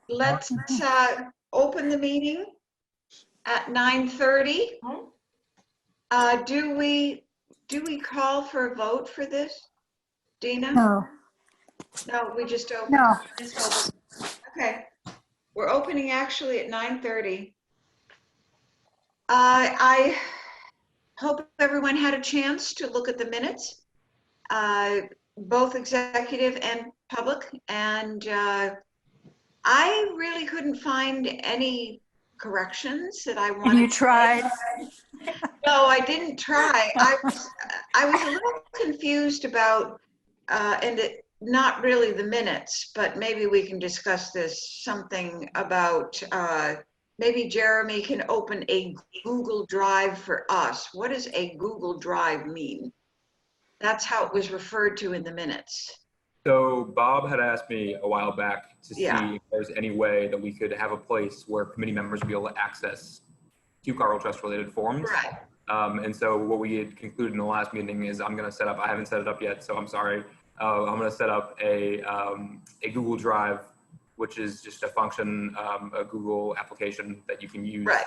let's open the meeting at 9:30. Do we call for a vote for this, Dina? No, No, we just open. no. Okay, we're opening actually at 9:30. I hope everyone had a chance to look at the minutes, both executive and public, and I really couldn't find any corrections that I wanted. And you tried. No, I didn't try. I was a little confused about, not really the minutes, but maybe we can discuss this, something about, maybe Jeremy can open a Google Drive for us. What does a Google Drive mean? That's how it was referred to in the minutes. So Bob had asked me a while back to see Yeah. if there's any way that we could have a place where committee members would be able to access Hugh Cargill Trust related forms. Right. And so what we had concluded in the last meeting is I'm going to set up, I haven't set it up yet, so I'm sorry. I'm going to set up a Google Drive, which is just a function, a Google application that you can use, Right.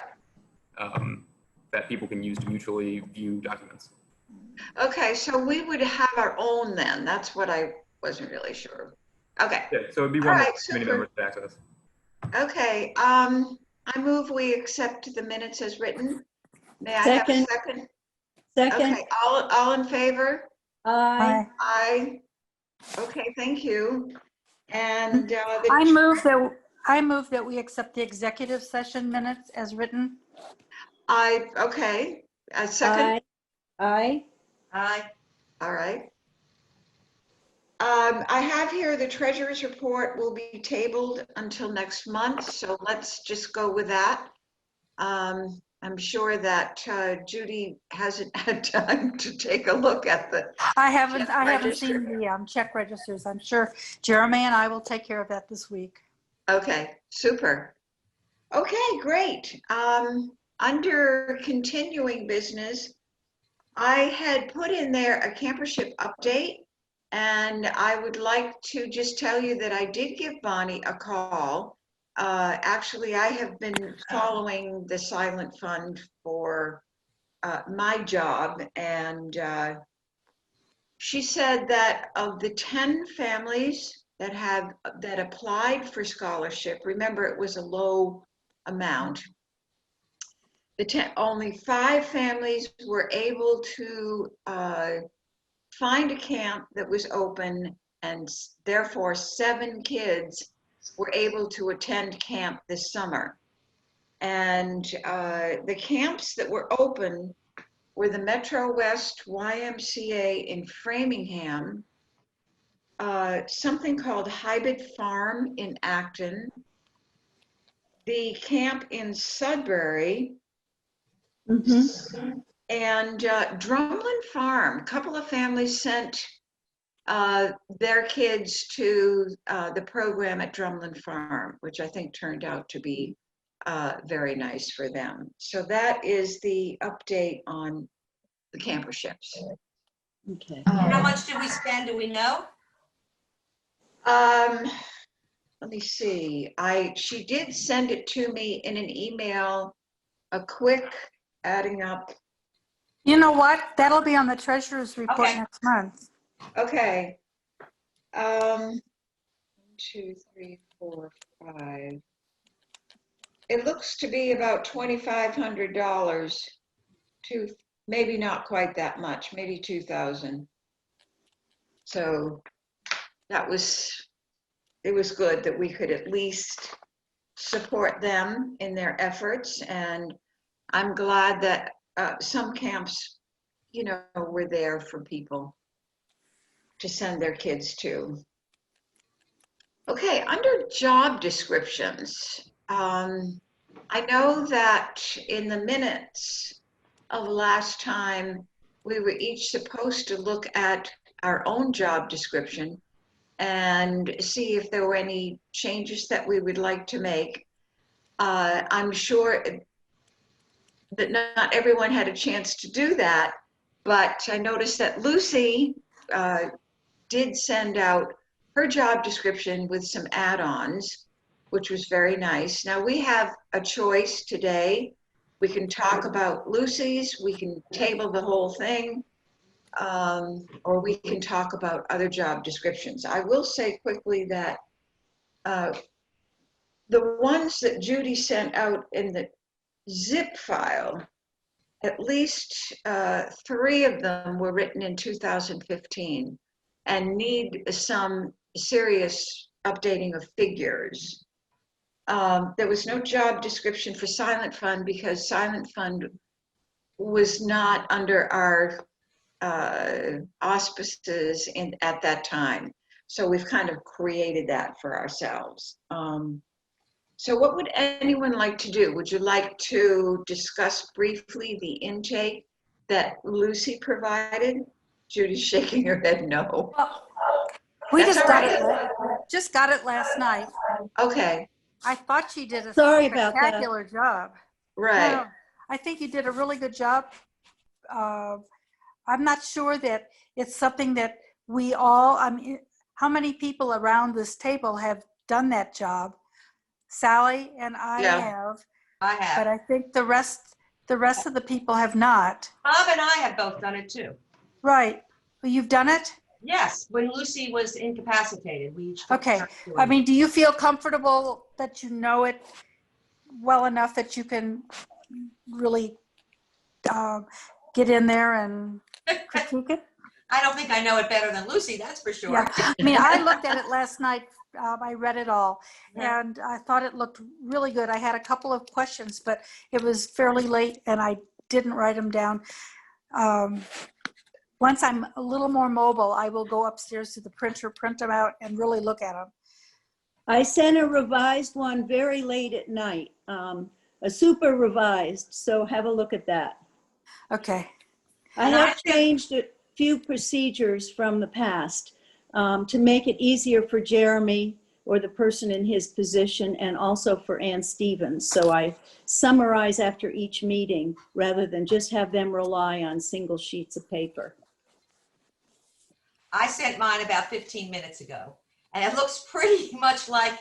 that people can use to mutually view documents. Okay, so we would have our own then. That's what I wasn't really sure. Okay. Yeah, so it'd be one All that right, committee super. members could access. Okay, I move we accept the minutes as written. May I have a Second. second? Second. Okay, all in favor? Aye. Aye. Okay, thank you. And I move that we accept the executive session minutes as written. okay, a second? Aye. Aye. All right. I have here the treasurer's report will be tabled until next month, so let's just go with that. I'm sure that Judy hasn't had time to take a look at the I haven't register. seen the check registers. I'm sure Jeremy and I will take care of that this week. Okay, super. Okay, great. Under continuing business, I had put in there a campership update, and I would like to just tell you that I did give Bonnie a call. Actually, I have been following the Silent Fund for my job, and she said that of the 10 families that applied for scholarship, remember it was a low amount, only 5 families were able to find a camp that was open, and therefore 7 kids were able to attend camp this summer. And the camps that were open were the Metro West YMCA in Framingham, something called Hybrid Farm in Acton, the camp in Sudbury, and Drumlin Farm. A couple of families sent their kids to the program at Drumlin Farm, which I think turned out to be very nice for them. So that is the update on the camperships. Okay. How much did we spend? Do we know? Let me see. She did send it to me in an email, a quick adding up. You know what? That'll be on the treasurer's report Okay. next month. Okay. 1, 2, 3, 4, 5. It looks to be about $2,500 to maybe not quite that much, maybe 2,000. So it was good that we could at least support them in their efforts. And I'm glad that some camps, were there for people to send their kids to. Okay, under job descriptions, I know that in the minutes of last time, we were each supposed to look at our own job description and see if there were any changes that we would like to make. I'm sure that not everyone had a chance to do that, but I noticed that Lucy did send out her job description with some add-ons. which was very nice. Now we have a choice today. We can talk about Lucy's, we can table the whole thing, or we can talk about other job descriptions. I will say quickly that the ones that Judy sent out in the zip file, at least 3 of them were written in 2015 and need some serious updating of figures. There was no job description for Silent Fund because Silent Fund was not under our auspices at that time. So we've kind of created that for ourselves. So what would anyone like to do? Would you like to discuss briefly the intake that Lucy provided? Judy's shaking her head no. Well, we That's just all got right. it, just got it last night. Okay, I thought she did a Sorry about that. spectacular job. right. No, I think you did a really good job. I'm not sure that it's something that we all, I mean, how many people around this table have done that job? Sally and I Yeah. have, I but have. I think the rest of the people have not. Bob and I have both done it too. Right. Well, you've done it? Yes, when Lucy was incapacitated, we each took Okay. turns doing I it. mean, do you feel comfortable that you know it well enough that you can really get in there and critique it? I don't think I know it better than Lucy, that's for sure. Yeah. I mean, I looked at it last night. I read it all, Yeah. and I thought it looked really good. I had a couple of questions, but it was fairly late, and I didn't write them down. Once I'm a little more mobile, I will go upstairs to the printer, print them out, and really look at them. I sent a revised one very late at night, a super revised, so have a look at that. Okay. I And I have think- changed a few procedures from the past to make it easier for Jeremy or the person in his position, and also for Ann Stevens. So I summarize after each meeting rather than just have them rely on single sheets of paper. I sent mine about 15 minutes ago, and it looks pretty much like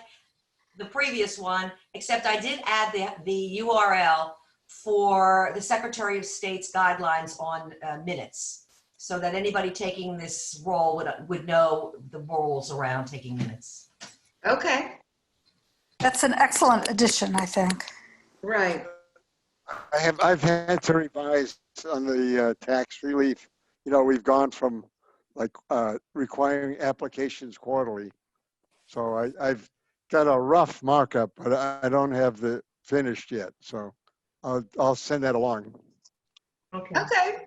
the previous one, except I did add the URL for the Secretary of State's guidelines on minutes, so that anybody taking this role would know the rules around taking minutes. Okay, That's an excellent addition, I think. right. I've had to revise on the tax relief. You know, we've gone from like requiring applications quarterly. So I've got a rough markup, but I don't have the finished yet. So I'll send that along. Okay. Okay.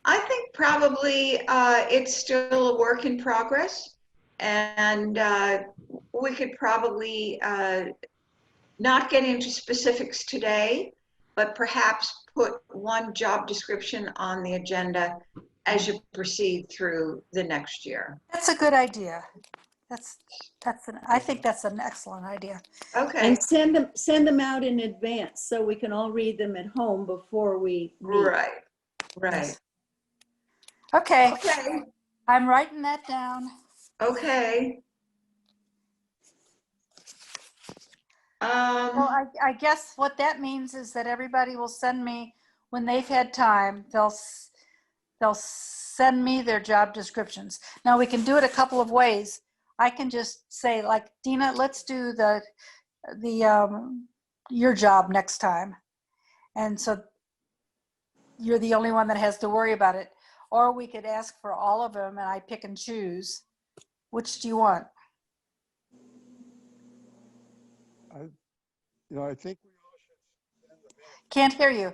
I think probably it's still a work in progress, and we could probably not get into specifics today, but perhaps put one job description on the agenda as you proceed through the next year. That's a good idea. I think that's an excellent idea. Okay, And send them out in advance so we can all read them at home before we meet. right, right. Yes. Okay, Okay, I'm writing that down. okay. Well, I guess what that means is that everybody will send me, when they've had time, they'll send me their job descriptions. Now, we can do it a couple of ways. I can just say, like, Dina, let's do your job next time. And so you're the only one that has to worry about it. Or we could ask for all of them and I pick and choose. Which do you want? You know, I think we Can't hear you.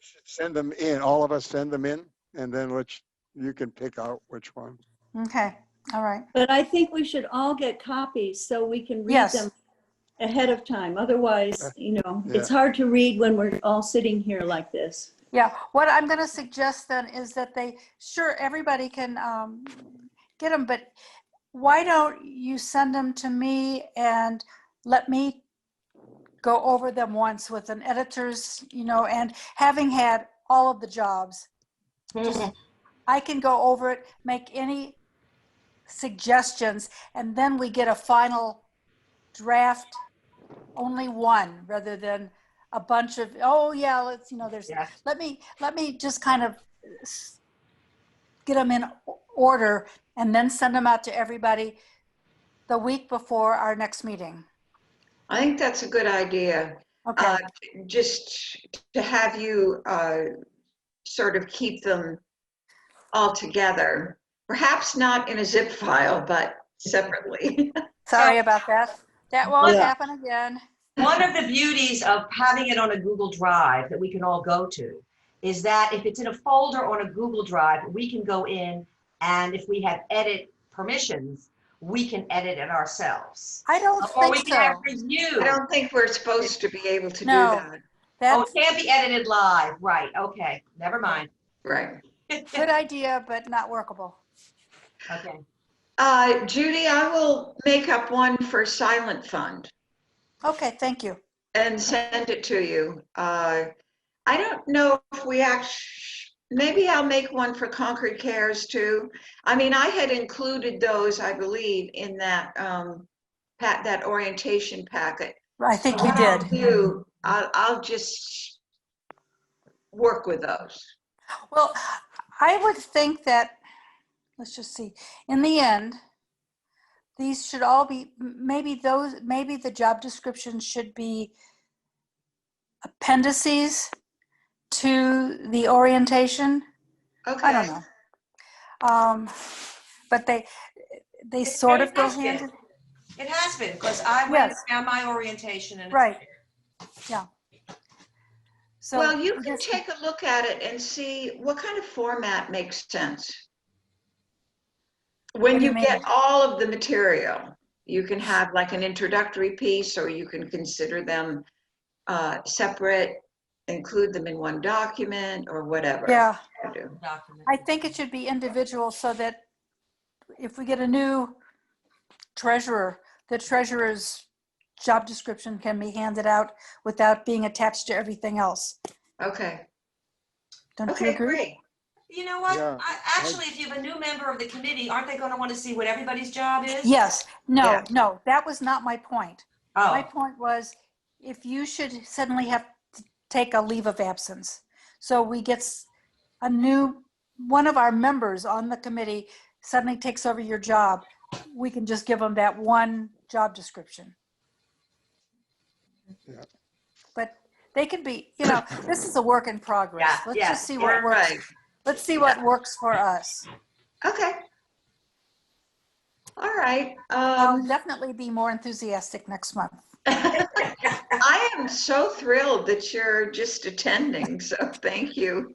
should send them in. All of us send them in, and then you can pick out which one. Okay, all right. But I think we should all get copies so we can read Yes. them ahead of time. Otherwise, Yeah. it's hard to read when we're all sitting here like this. Yeah, what I'm going to suggest then is that everybody can get them, but why don't you send them to me and let me go over them once with an editor's, and having had all of the jobs, I can go over it, make any suggestions, and then we get a final draft only one rather than a bunch of, oh yeah, let's, there's, Yeah. let me just kind of get them in order and then send them out to everybody the week before our next meeting. I think that's a good idea. Okay. Just to have you sort of keep them all together, perhaps not in a zip file, but separately. Sorry about that. That won't Yeah. happen again. One of the beauties of having it on a Google Drive that we can all go to is that if it's in a folder on a Google Drive, we can go in, and if we have edit permissions, we can edit it ourselves. I don't Or we think can have so. review. I don't think we're supposed to be able to No. do that. Oh, That's it can't be edited live. Right. Okay. Never mind. Right. good idea, but not workable. Okay. Judy, I will make up one for Silent Fund Okay, thank you. and send it to you. I don't know if we actually, maybe I'll make one for Concord Cares too. I mean, I had included those, I believe, in that that orientation packet. I think So you what I'll did. do, I'll just work with those. Well, I would think that, let's just see, in the end, these should all be, maybe the job descriptions should be appendices to the orientation. Okay. I don't know. But they sort of go hand in. It has been, because I went Yes. down my orientation and it's Right. there. Yeah. So Well, you can this- take a look at it and see what kind of format makes sense. When What do you you mean? get all of the material, you can have like an introductory piece, or you can consider them separate, include them in one document or whatever. Yeah, you do. Document. I think it should be individual so that if we get a new treasurer, the treasurer's job description can be handed out without being attached to everything else. Okay. Don't you Okay, agree? great. You know what? Yeah. Actually, if you have a new member of the committee, aren't they going to want to see what everybody's job is? Yes. No, Yeah. no, that was not my point. My Oh, point was if you should suddenly have to take a leave of absence. So we get one of our members on the committee suddenly takes over your job, we can just give them that one job description. Yeah. But they can be, this is a work in progress. Yeah, Let's yeah, just see what You're works. right. Let's see what works for us. Okay. All right. I'll definitely be more enthusiastic next month. I am so thrilled that you're just attending, so thank you.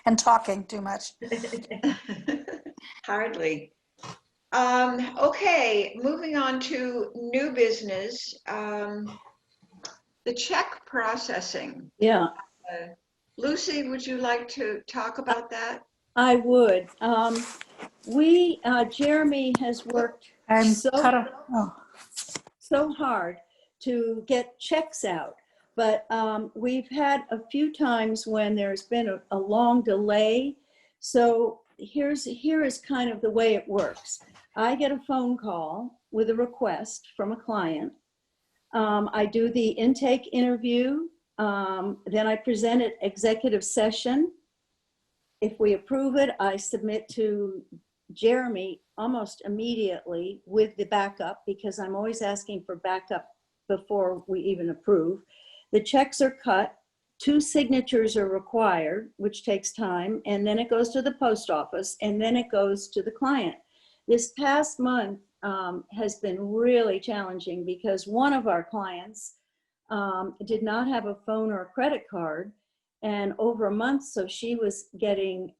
And talking too much. Hardly. Okay, moving on to new business. The check processing. Yeah, Lucy, would you like to talk about that? I would. Jeremy has worked I'm so oh, hard to get checks out. But we've had a few times when there's been a long delay. So here is kind of the way it works. I get a phone call with a request from a client. I do the intake interview. Then I present it executive session. If we approve it, I submit to Jeremy almost immediately with the backup, because I'm always asking for backup before we even approve. The checks are cut, 2 signatures are required, which takes time, and then it goes to the post office, and then it goes to the client. This past month has been really challenging because one of our clients did not have a phone or a credit card, and over a month, so she was getting,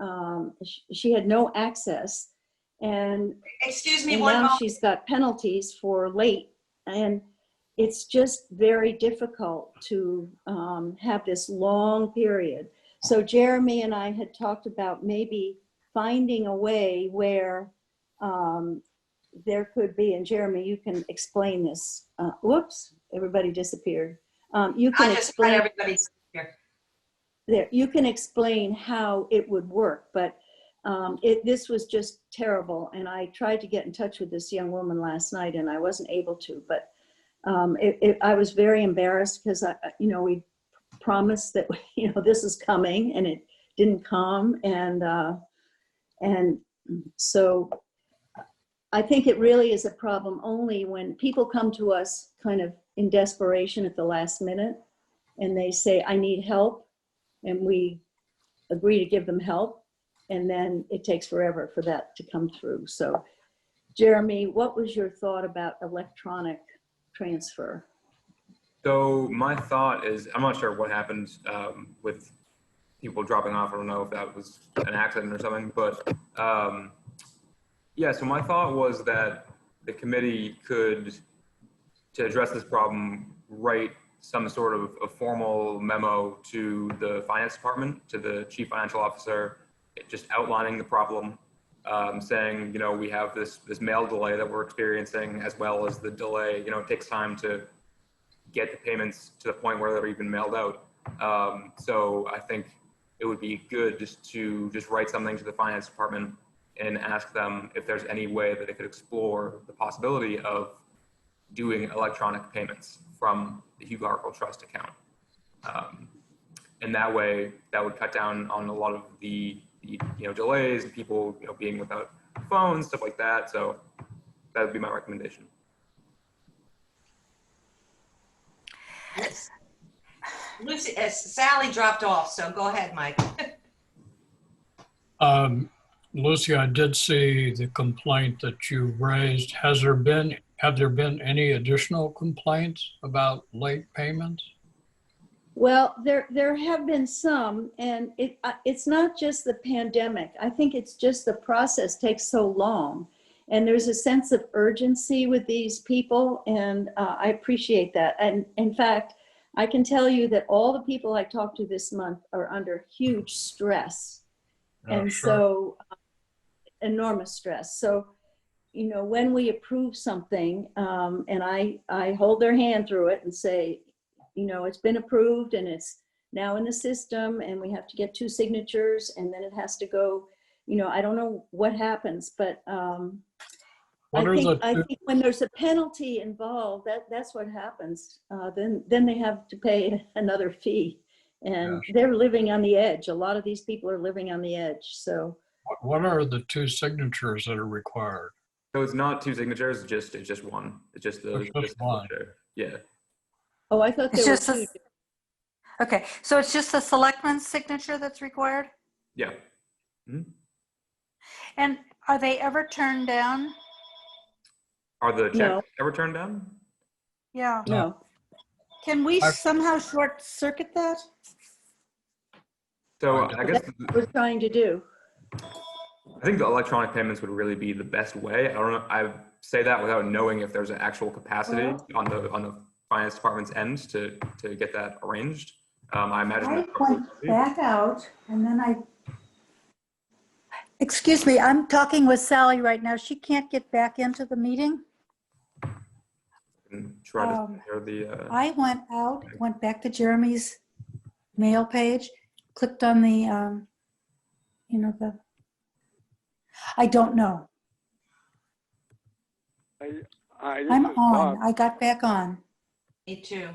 she had no access, and excuse me and one now moment. she's got penalties for late, and it's just very difficult to have this long period. So Jeremy and I had talked about maybe finding a way where there could be, and Jeremy, you can explain this. Whoops, everybody disappeared. You can I just read explain everybody's here. there. You can explain how it would work, but this was just terrible. And I tried to get in touch with this young woman last night, and I wasn't able to. But I was very embarrassed because we promised that, this is coming, and it didn't come. And so I think it really is a problem only when people come to us kind of in desperation at the last minute, and they say, I need help, and we agree to give them help, and then it takes forever for that to come through. So Jeremy, what was your thought about electronic transfer? So my thought is, I'm not sure what happened with people dropping off. I don't know if that was an accident or something, but yeah, so my thought was that the committee could, to address this problem, write some sort of a formal memo to the finance department, to the chief financial officer, just outlining the problem, saying, we have this mail delay that we're experiencing, as well as the delay, it takes time to get the payments to the point where they're even mailed out. So I think it would be good to write something to the finance department and ask them if there's any way that they could explore the possibility of doing electronic payments from the Hugh Cargill Trust account. And that way, that would cut down on a lot of the delays, people being without phones, stuff like that. So that would be my recommendation. Yes. Lucy, Sally dropped off, so go ahead, Mike. Lucy, I did see the complaint that you raised. Have there been any additional complaints about late payments? Well, there have been some, and it's not just the pandemic. I think it's just the process takes so long, and there's a sense of urgency with these people, and I appreciate that. And in fact, I can tell you that all the people I talked to this month are under huge stress, and Sure. so enormous stress. So, when we approve something, and I hold their hand through it and say, it's been approved and it's now in the system, and we have to get 2 signatures, and then it has to go, I don't know what happens, but I think when there's a penalty involved, that's what happens. Then they have to pay another fee, and they're living on the edge. A lot of these people are living on the edge. So what are the 2 signatures that are required? So it's not 2 signatures, it's just one. It's just the one. signature. Yeah. oh, I thought there It's were just 2. Okay, so it's just the selectman's signature that's required? Yeah. Mm-hmm. And are they ever turned down? Are the checks No. ever turned down? Yeah. No. Can we I've- somehow short circuit that? So I guess That's what we're trying to do. I think the electronic payments would really be the best way. I don't know. I say that without knowing if there's an actual capacity on the finance department's end to get that arranged. I imagine I that probably went would be. back out and then excuse me, I'm talking with Sally right now. She can't get back into the meeting. And try to hear the. I went out, went back to Jeremy's mail page, clicked on the, I don't know. This I'm is on. Bob. I got back on. Me too.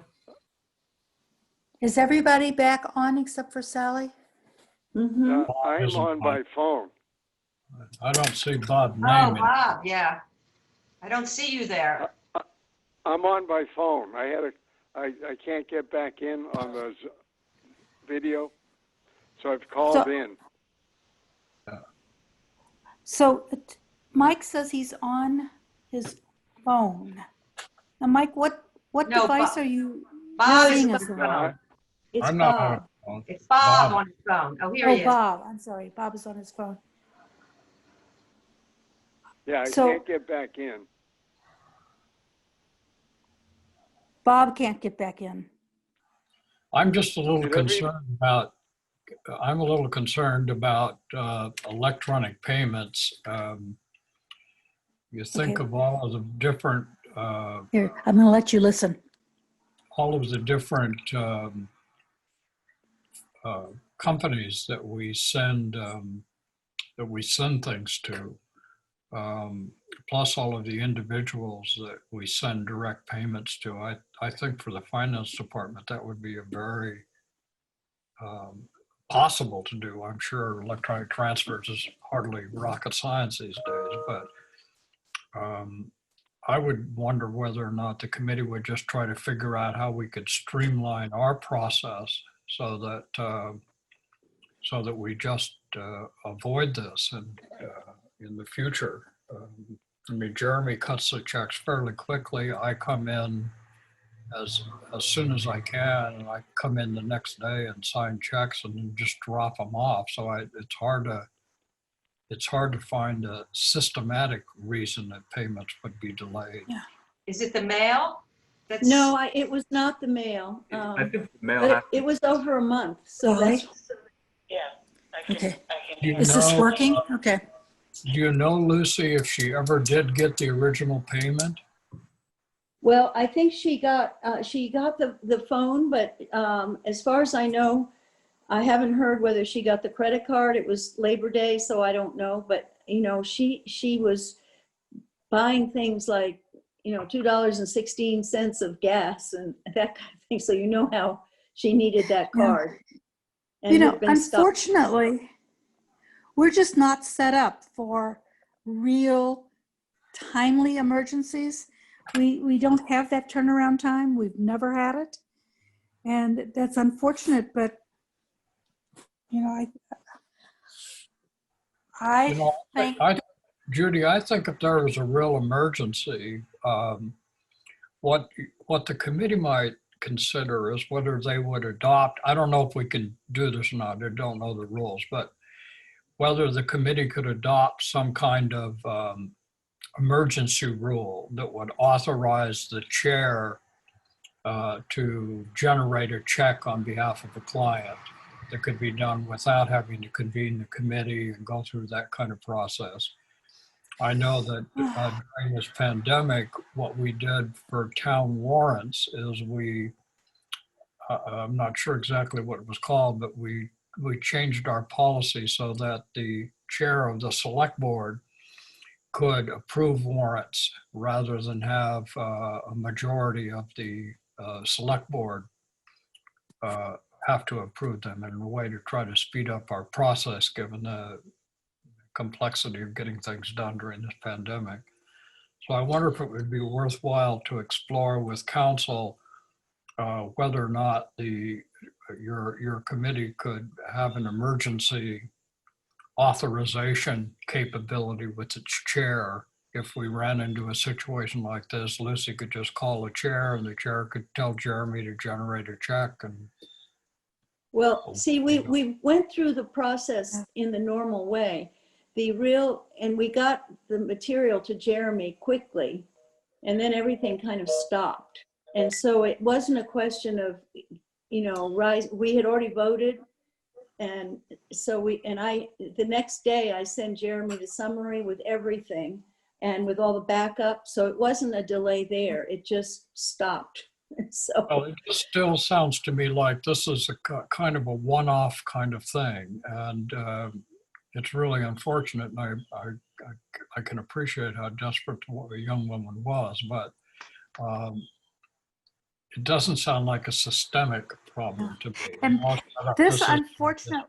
Is everybody back on except for Sally? Mm-hmm. I'm isn't on by phone. I don't see Bob's Oh, name in. Bob, yeah. I don't see you there. I'm on by phone. I can't get back in on the video, so I've called in. So Mike says he's on his phone. Now, Mike, what No, device Bob- are you Bob is using on as the the No, I- phone. It's I'm not on Bob. the phone. It's Bob Bob. on his phone. Oh, here he Oh, is. Bob. I'm sorry. Bob is on his phone. Yeah, I So- can't get back in. Bob can't get back in. I'm just a little Did every- concerned about, electronic payments. You think Okay. of all of the different, Here, I'm going to let you listen. companies that we send things to. plus all of the individuals that we send direct payments to. I think for the finance department, that would be a very possible to do. I'm sure electronic transfers is hardly rocket science these days, but I would wonder whether or not the committee would just try to figure out how we could streamline our process so that we just avoid this and in the future. I mean, Jeremy cuts the checks fairly quickly. I come in as soon as I can, and I come in the next day and sign checks and then just drop them off. So it's hard to find a systematic reason that payments would be delayed. Yeah. Is it the mail? That's, No, it was not the mail. I think the mail But has it was over a month, so Right. that's, Okay. Do you Is this know- working? Okay. Do you know, Lucy, if she ever did get the original payment? well, I think she got the phone, but as far as I know, I haven't heard whether she got the credit card. It was Labor Day, so I don't know. But, you know, she was buying things like, you know, $2.16 of gas and that kind of thing. So you know how she needed that Yeah. card. And You know, we've been stopped. unfortunately, we're just not set up for real timely emergencies. We don't have that turnaround time. We've never had it. And that's unfortunate, but, you know, I You know, think, Judy, I think if there was a real emergency, what the committee might consider is whether they would adopt, I don't know if we can do this or not, I don't know the rules, but whether the committee could adopt some kind of emergency rule that would authorize the chair to generate a check on behalf of a client that could be done without having to convene the committee and go through that kind of process. I know that during this pandemic, what we did for town warrants is I'm not sure exactly what it was called, but we changed our policy so that the chair of the select board could approve warrants rather than have a majority of the select board have to approve them, in a way to try to speed up our process given the complexity of getting things done during this pandemic. So I wonder if it would be worthwhile to explore with council whether or not your committee could have an emergency authorization capability with its chair. If we ran into a situation like this, Lucy could just call the chair and the chair could tell Jeremy to generate a check. And Well, see, we went through the process in the normal way. And we got the material to Jeremy quickly, and then everything kind of stopped. And so it wasn't a question of, you know, we had already voted. And so the next day I sent Jeremy the summary with everything and with all the backup. So it wasn't a delay there. It just stopped. So. Well, it just still sounds to me like this is a kind of a one-off kind of thing. And it's really unfortunate. And I can appreciate how desperate the young woman was, but it doesn't sound like a systemic problem to me. and this is- unfortunate,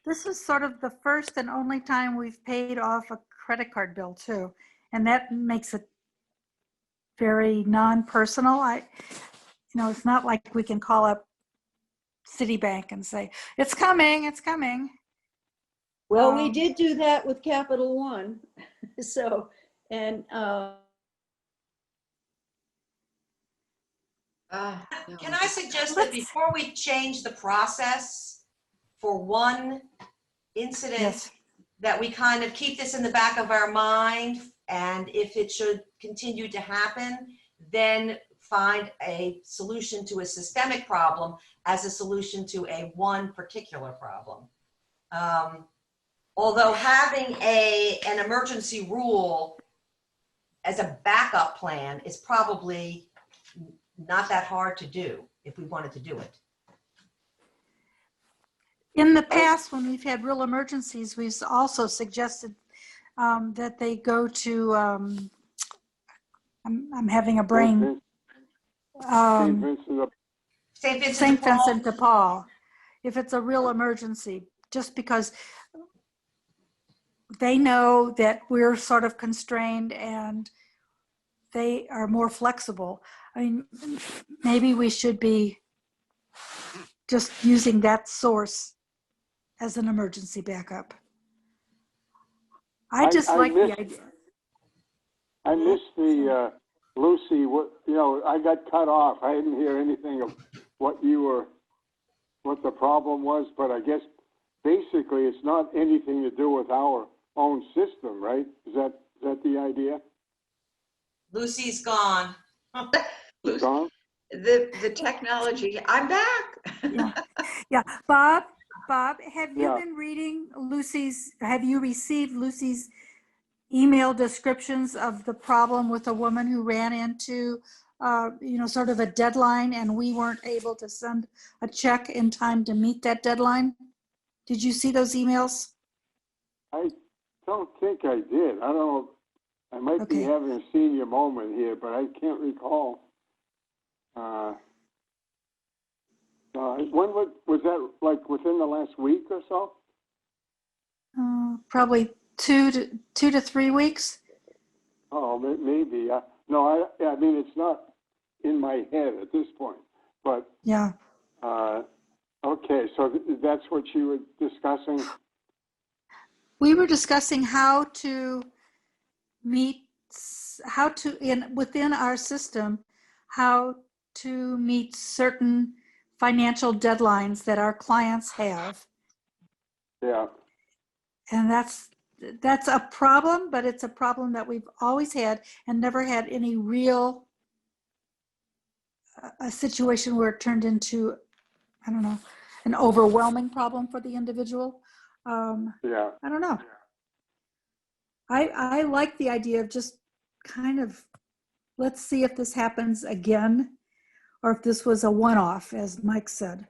this is sort of the first and only time we've paid off a credit card bill too. And that makes it very non-personal. You know, it's not like we can call up Citibank and say, it's coming, it's coming. Well, we did do that with Capital One. So, and can I suggest that before we change the process for one incident, Yes. that we kind of keep this in the back of our mind, and if it should continue to happen, then find a solution to a systemic problem as a solution to a one particular problem. Although having an emergency rule as a backup plan is probably not that hard to do if we wanted to do it. In the past, when we've had real emergencies, we've also suggested that they go to, I'm having a brain, St. Vincent of St. Vincent de St. Paul. Vincent de Paul, if it's a real emergency, just because they know that we're sort of constrained and they are more flexible. I mean, maybe we should be just using that source as an emergency backup. I just like the idea. I missed the, Lucy, I got cut off. I didn't hear anything of what the problem was, but I guess basically it's not anything to do with our own system, right? Is that the idea? Lucy's gone. It's gone? The technology, I'm back. Yeah, Bob, have you Yeah. been reading have you received Lucy's email descriptions of the problem with a woman who ran into, sort of a deadline and we weren't able to send a check in time to meet that deadline? Did you see those emails? I don't think I did. I don't know. I might be Okay. having a senior moment here, but I can't recall. When was that, like within the last week or so? Probably 2 to 3 weeks. Oh, maybe. No, I mean, it's not in my head at this point, but, Yeah. okay, so that's what you were discussing? We were discussing how to within our system, how to meet certain financial deadlines that our clients have. Yeah. And that's a problem, but it's a problem that we've always had and never had any real a situation where it turned into, I don't know, an overwhelming problem for the individual. Yeah. I don't know. I like the idea of just kind of, let's see if this happens again, or if this was a one-off, as Mike said.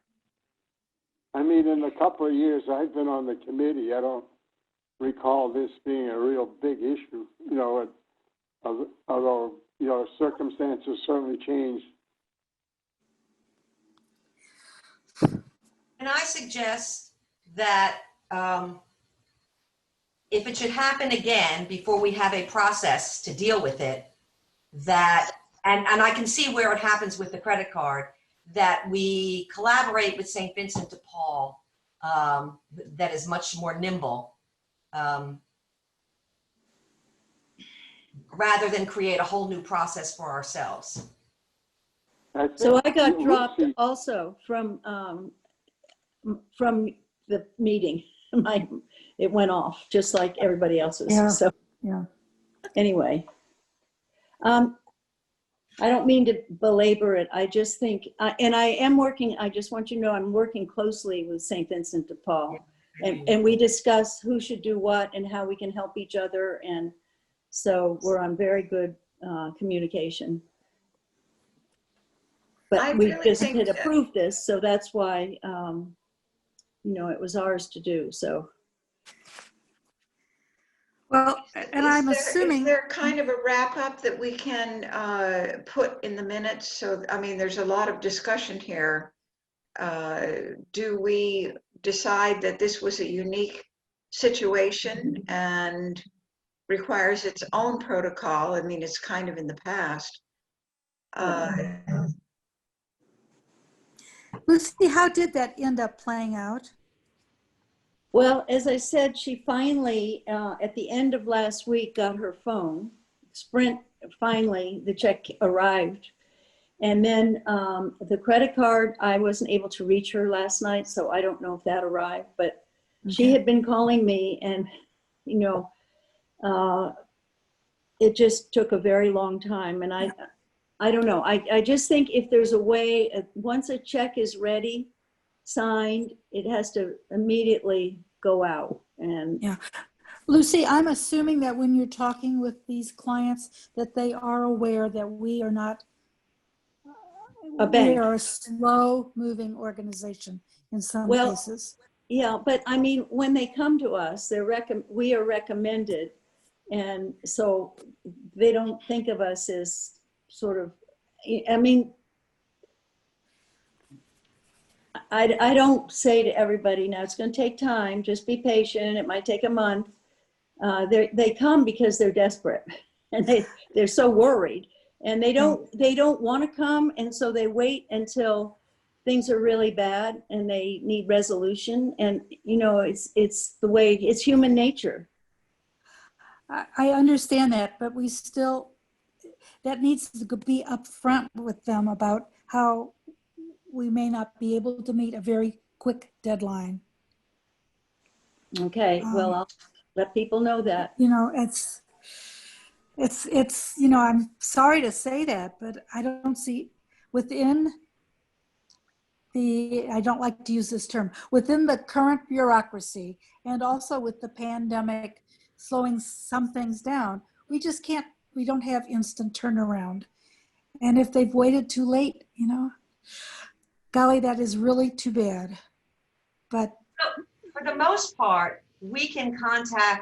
I mean, in the couple of years I've been on the committee, I don't recall this being a real big issue, although, circumstances certainly change. And I suggest that if it should happen again before we have a process to deal with it, and I can see where it happens with the credit card, that we collaborate with St. Vincent de Paul, that is much more nimble, rather than create a whole new process for ourselves. So I got Lucy- dropped also from the meeting. It went off just like everybody else's. Yeah. So Yeah. anyway, I don't mean to belabor it. I just think, and I am working, I just want you to know, I'm working closely with St. Vincent de Paul. And we discuss who should do what and how we can help each other. And so we're on very good communication. I But we really just think had that- approved this, so that's why, it was ours to do, so. Well, and I'm Is assuming, there kind of a wrap up that we can put in the minutes? So, I mean, there's a lot of discussion here. Do we decide that this was a unique situation and requires its own protocol? I mean, it's kind of in the past. Lucy, how did that end up playing out? Well, as I said, she finally, at the end of last week, got her phone. Sprint, finally, the check arrived. And then the credit card, I wasn't able to reach her last night, so I don't know if that arrived. But she had been calling me, and, it just took a very long time. And I don't know. I just think if there's a way, once a check is ready, signed, it has to immediately go out. And Yeah. Lucy, I'm assuming that when you're talking with these clients, that they are aware that we are not A bank. We are a slow-moving organization in some Well, cases. yeah, but I mean, when they come to us, we are recommended And so they don't think of us as sort of, I mean, I don't say to everybody, now it's going to take time, just be patient, it might take a month. They come because they're desperate and they're so worried, and they don't want to come, and so they wait until things are really bad and they need resolution. And you know, it's the way, it's human nature. I understand that, but we still, that needs to be upfront with them about how we may not be able to meet a very quick deadline. Okay, well, I'll let people know that. You know, it's, you know, I'm sorry to say that, but I don't see within the, I don't like to use this term, within the current bureaucracy and also with the pandemic slowing some things down, we just can't, we don't have instant turnaround. And if they've waited too late, you know, golly, that is really too bad. But For the most part, we can contact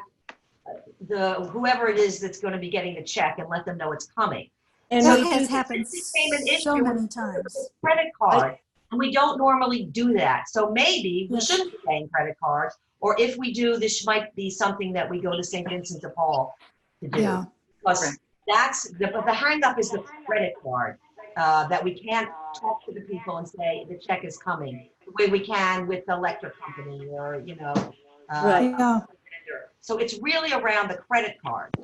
whoever it is that's going to be getting the check and let them know it's coming. And that we has do, happened payment so issue many with times. credit card, and we don't normally do that. So maybe we Yes. shouldn't be paying credit cards, or if we do, this might be something that we go to St. Vincent de Paul to do. Yeah. Because that's the hang up is the credit card, that we can't talk to the people and say the check is coming the way we can with the electric company, or you know. Right. Yeah. So it's really around the credit card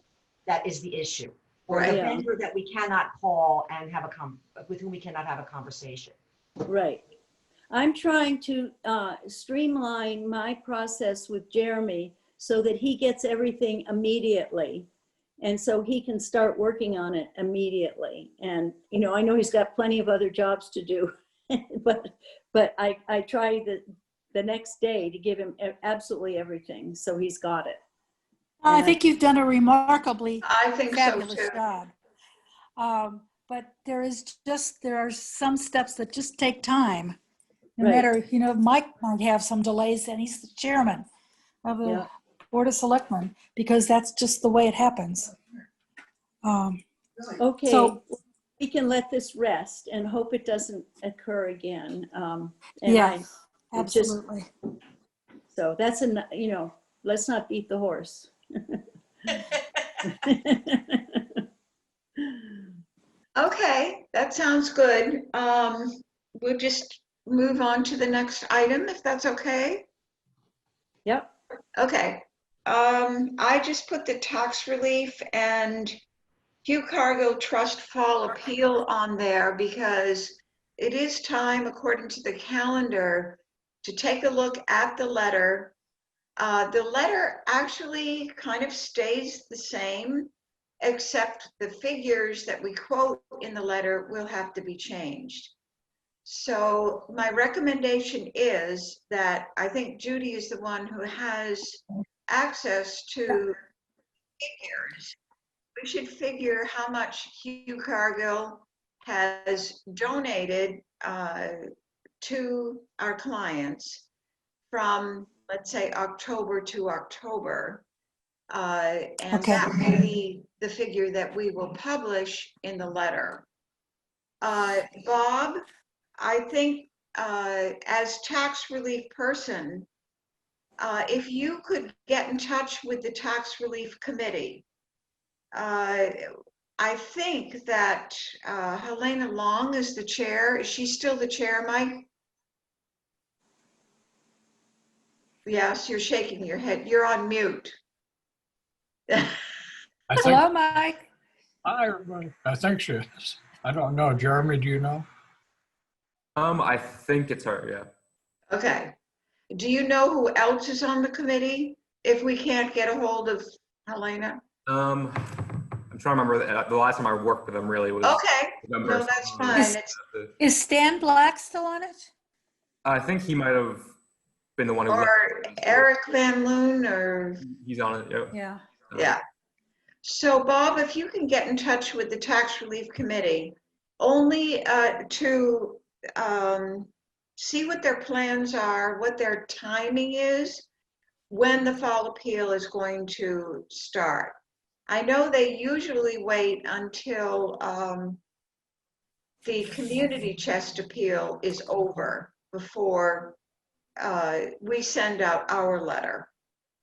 that is the issue, or the Right. vendor that we cannot call and have with whom we cannot have a conversation. right. I'm trying to streamline my process with Jeremy so that he gets everything immediately. And so he can start working on it immediately. And, you know, I know he's got plenty of other jobs to do, but I try the next day to give him absolutely everything. So he's got it. I think you've done a remarkably I think so fabulous too. job. But there are some steps that just take time. No Right. matter, you know, Mike might have some delays and he's the chairman of the Yeah. Board of Selectmen, because that's just the way it happens. Okay, So- we can let this rest and hope it doesn't occur again. And Yeah, it just- absolutely. So that's you know, let's not beat the horse. Okay, that sounds good. We'll just move on to the next item, if that's okay. Yep. Okay. I just put the tax relief and Hugh Cargill Trust Fall Appeal on there because it is time, according to the calendar, to take a look at the letter. The letter actually kind of stays the same, except the figures that we quote in the letter will have to be changed. So my recommendation is that, I think Judy is the one who has access to figures. We should figure how much Hugh Cargill has donated to our clients from, let's say, October to October. And Okay. that will be the figure that we will publish in the letter. Bob, I think as tax relief person, if you could get in touch with the tax relief committee, I think that Helena Long is the chair. Is she still the chair, Mike? Yes, you're shaking your head. You're on mute. I think, Hello, Mike. hi, everybody. I think she is. I don't know. Jeremy, do you know? I think it's her, yeah. Okay. Do you know who else is on the committee if we can't get a hold of Helena? I'm trying to remember the last time I worked with them really was Okay, November. no, that's so- fine. Is Stan Black still on it? I think he might have been the one who Or Eric Van Loon, or, He's on it, yeah. Yeah. yeah. So Bob, if you can get in touch with the tax relief committee, only to see what their plans are, what their timing is, when the fall appeal is going to start. I know they usually wait until the community chest appeal is over before we send out our letter.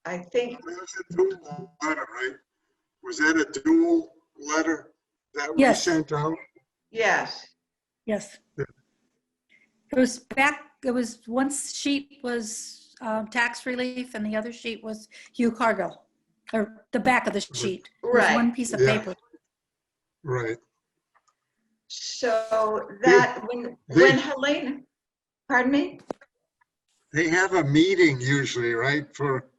I think, It was a dual letter, right? Was that a dual letter that we Yes. sent out? yes. Yes. Yeah. It was one sheet was tax relief and the other sheet was Hugh Cargill, or the back of the sheet. It was Right. one piece of Yeah. paper. Right. So that when Helene, pardon me? They have a meeting usually, right, for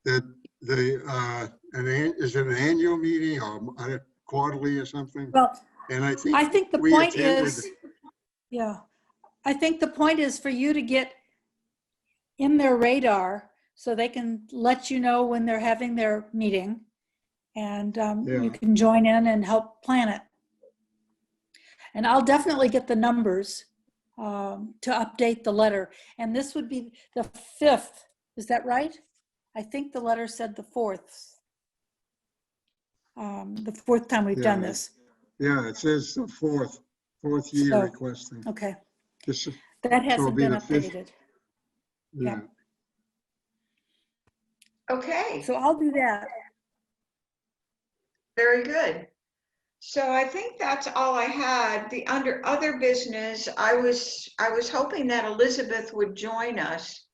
is it an annual meeting or quarterly or something? Well, And I I think the we point attended. is, yeah, I think the point is for you to get in their radar so they can let you know when they're having their meeting, and Yeah. you can join in and help plan it. And I'll definitely get the numbers to update the letter. And this would be the 5th. Is that right? I think the letter said the 4th. The 4th time we've done this. Yeah, it says the fourth year So, requesting. okay. This- That So it'll hasn't be been the 5th. updated. Yeah. Okay, So I'll do that. very good. So I think that's all I had. The under other business, I was hoping that Elizabeth would join us.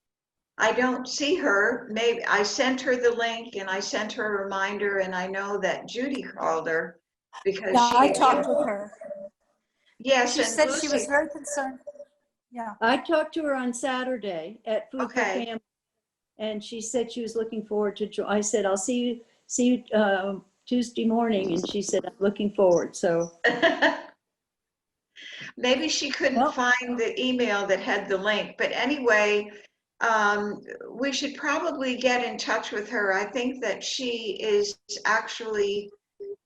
I don't see her. Maybe I sent her the link and I sent her a reminder, and I know that Judy called her because Yeah, she I talked with her. Yes, She and said she was Lucy. very concerned. Yeah. I talked to her on Saturday at Food for Okay. Family, and she said she was looking forward to. I said, "I'll see you Tuesday morning," and she said, "I'm looking forward." So Maybe she couldn't Well- find the email that had the link, but anyway, we should probably get in touch with her. I think that she is actually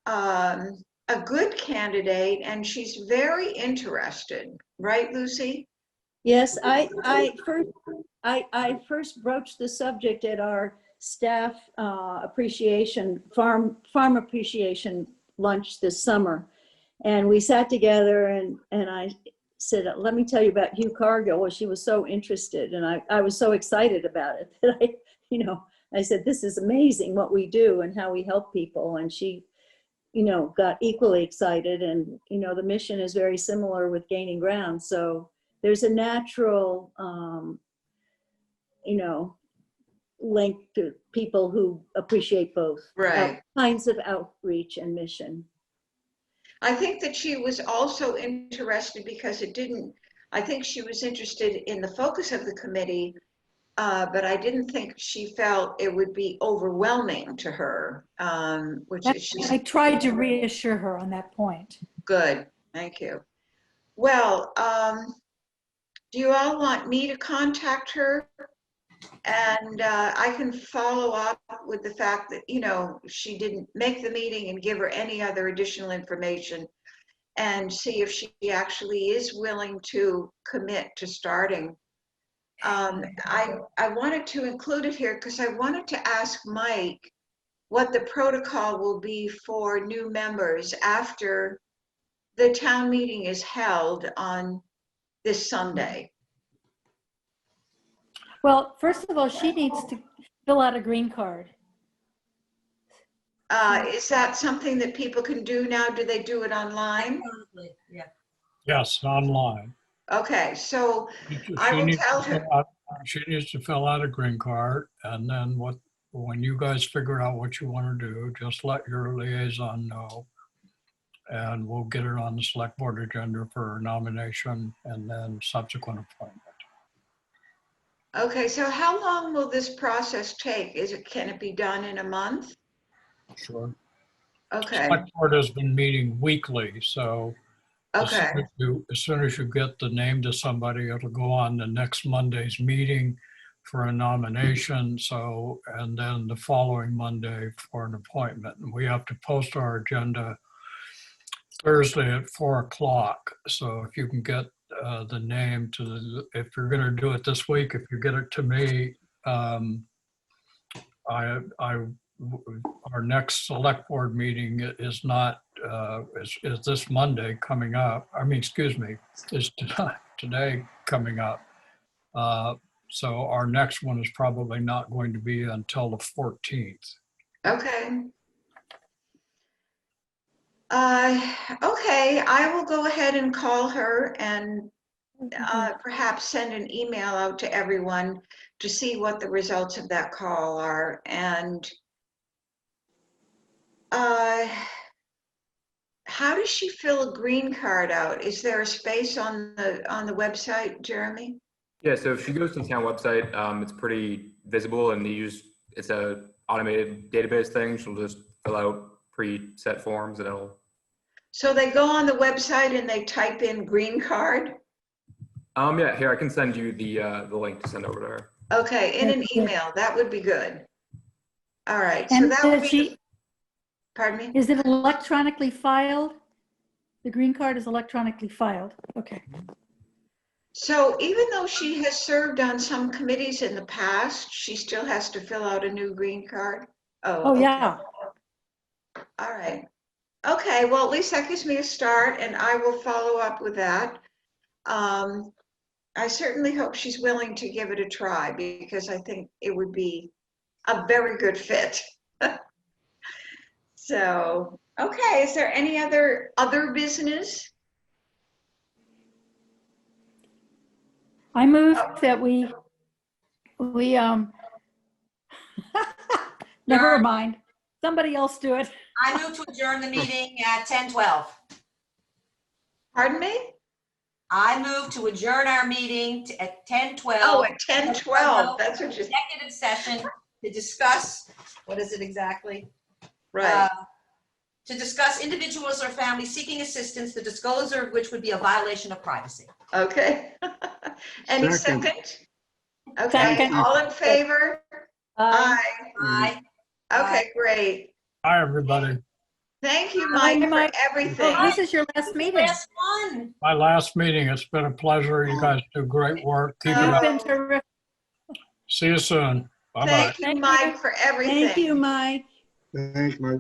a good candidate and she's very interested, right, Lucy? yes, I first broached the subject at our staff appreciation farm appreciation lunch this summer, and we sat together and I said, "Let me tell you about Hugh Cargill." Well, she was so interested, and I was so excited about it that I said, "This is amazing what we do and how we help people," and she got equally excited, and the mission is very similar with Gaining Ground, so there's a natural link to people who appreciate both Right. kinds of outreach and mission. I think that she was also interested because I think she was interested in the focus of the committee, but I didn't think she felt it would be overwhelming to her, which she's I tried to reassure her on that point. good. Thank you. Well, do you all want me to contact her? And I can follow up with the fact that, she didn't make the meeting and give her any other additional information and see if she actually is willing to commit to starting. I wanted to include it here because I wanted to ask Mike what the protocol will be for new members after the town meeting is held on this Sunday. Well, first of all, she needs to fill out a green card. Is that something that people can do now? Do they do it online? Yeah. Yes, online. Okay, so She I will needs to tell her. fill out- She needs to fill out a green card, and then when you guys figure out what you want to do, just let your liaison know. And we'll get it on the select board agenda for nomination and then subsequent appointment. Okay, so how long will this process take? Can it be done in a month? Sure. Okay, Select board has been meeting weekly, so okay, as soon as you get the name to somebody, it'll go on the next Monday's meeting for a nomination. So, and then the following Monday for an appointment. And we have to post our agenda Thursday at 4:00. So if you can get the name if you're going to do it this week, if you get it to me, I our next select board meeting is not, is this Monday coming up. I mean, excuse me, is today coming up. So our next one is probably not going to be until the 14th. Okay. Okay, I will go ahead and call her and perhaps send an email out to everyone to see what the results of that call are. And how does she fill a green card out? Is there a space on the website, Jeremy? Yeah, so if she goes to the town website, it's pretty visible, and it's a automated database thing. She'll just fill out preset forms and it'll. So they go on the website and they type in green card? Yeah, here, I can send you the link to send over to her. Okay, in an That's good. email, that would be good. All right, so And that would does be, pardon me? is it electronically filed? The green card is electronically filed. Okay. So even though she has served on some committees in the past, she still has to fill out a new green card? Oh, okay. yeah. All right. Okay, well, at least that gives me a start, and I will follow up with that. I certainly hope she's willing to give it a try, because I think it would be a very good fit. So, okay, is there any other business? I move that we, never Adjourn. mind. Somebody else do it. I move to adjourn the meeting at 10:12. Pardon me? I move to adjourn our meeting at 10:12. Oh, at 10:12, that's what you, Executive session to discuss, what is it exactly? right. To discuss individuals or families seeking assistance, the disclosure of which would be a violation of privacy. Okay. Any Second. second? Okay, Second. all in favor? Aye. Aye. Okay, great. Hi, everybody. Thank you, Bye, Mike, for Mike. everything. This is your last meeting. Last one. My last meeting. It's been a pleasure. You guys do great work. Keep it You've up. been terrific. See you soon. Bye-bye. Thank you, Thank Mike, you. for everything. Thank you, Mike. Thanks, Mike.